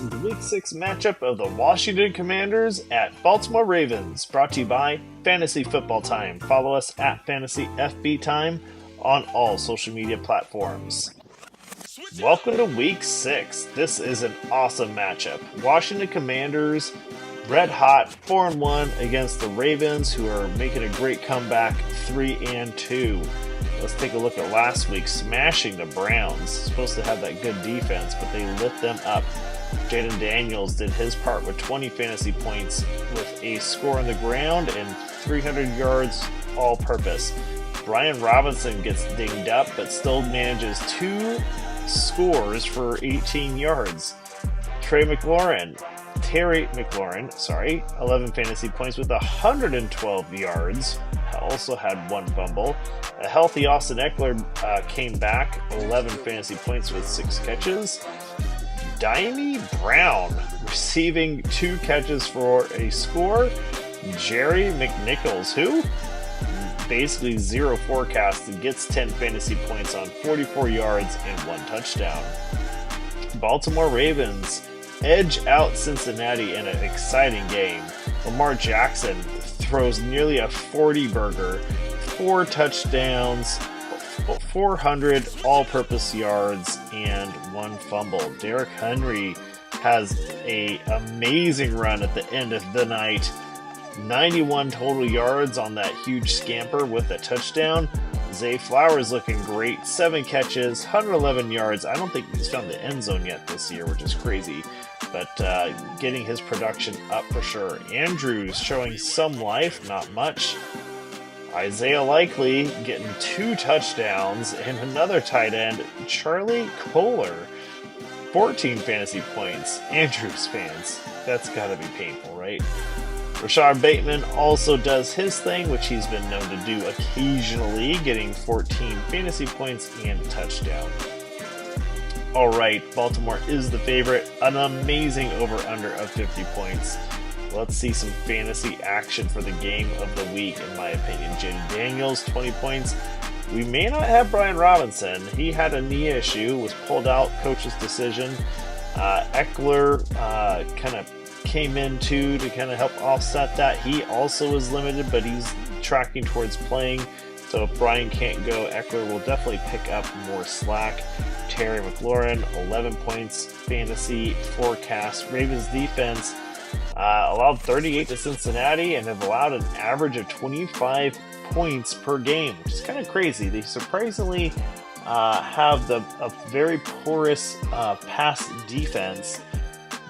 welcome to Week 6 matchup of the Washington Commanders at Baltimore Ravens, brought to you by Fantasy Football Time. Follow us at Fantasy FB Time on all social media platforms. Welcome to Week 6. This is an awesome matchup. Washington Commanders, red hot, 4-1 against the Ravens, who are making a great comeback, 3-2. Let's take a look at last week, smashing the Browns. Supposed to have that good defense, but they lit them up. Jayden Daniels did his part with 20 fantasy points with a score on the ground and 300 yards all-purpose. Brian Robinson gets dinged up, but still manages 2 scores for 18 yards. Terry McLaurin, 11 fantasy points with 112 yards. Also had 1 fumble. A healthy Austin Ekeler came back, 11 fantasy points with 6 catches. Dyami Brown receiving 2 catches for a score. Jerry McNichols, who basically zero forecast, and gets 10 fantasy points on 44 yards and 1 touchdown. Baltimore Ravens edge out Cincinnati in an exciting game. Lamar Jackson throws nearly a 40-burger, 4 touchdowns, 400 all-purpose yards, and 1 fumble. Derrick Henry has an amazing run at the end of the night. 91 total yards on that huge scamper with a touchdown. Zay Flowers looking great, 7 catches, 111 yards. I don't think he's found the end zone yet this year, which is crazy, but getting his production up for sure. Andrews showing some life, not much. Isaiah Likely getting 2 touchdowns, and another tight end, Charlie Kolar, 14 fantasy points. Andrews fans, that's gotta be painful, right? Rashod Bateman also does his thing, which he's been known to do occasionally, getting 14 fantasy points and a touchdown. Alright, Baltimore is the favorite, an amazing over-under of 50 points. Let's see some fantasy action for the game of the week, in my opinion. Jayden Daniels, 20 points. We may not have Brian Robinson. He had a knee issue, was pulled out, coach's decision. Ekeler kind of came in too to kind of help offset that. He also is limited, but he's tracking towards playing. So if Brian can't go, Ekeler will definitely pick up more slack. Terry McLaurin, 11 points fantasy forecast. Ravens defense allowed 38 to Cincinnati and have allowed an average of 25 points per game, which is kind of crazy. They surprisingly have a very porous pass defense.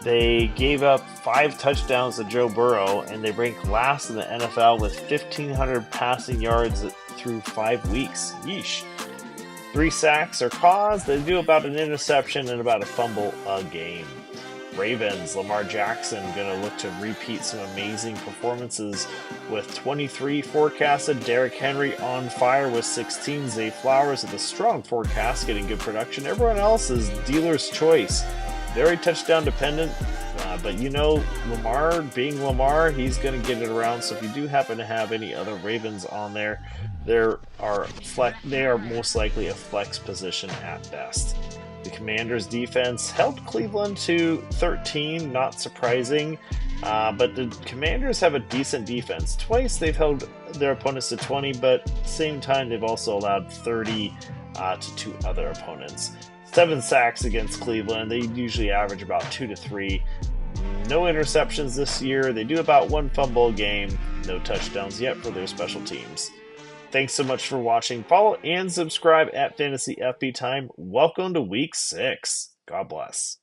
They gave up 5 touchdowns to Joe Burrow, and they rank last in the NFL with 1,500 passing yards through 5 weeks. Yeesh. 3 sacks are caused. They do about an interception and about a fumble a game. Ravens, Lamar Jackson going to look to repeat some amazing performances with 23 forecasted. Derrick Henry on fire with 16. Zay Flowers with a strong forecast, getting good production. Everyone else is dealer's choice. Very touchdown dependent, but you know, Lamar being Lamar, he's going to get it around. So if you do happen to have any other Ravens on there, they are most likely a flex position at best. The Commanders' defense held Cleveland to 13, not surprising, but the Commanders have a decent defense. Twice they've held their opponents to 20, but at the same time they've also allowed 30 to 2 other opponents. 7 sacks against Cleveland. They usually average about 2 to 3. No interceptions this year. They do about 1 fumble a game. No touchdowns yet for their special teams. Thanks so much for watching. Follow and subscribe at Fantasy FB Time. Welcome to Week 6. God bless.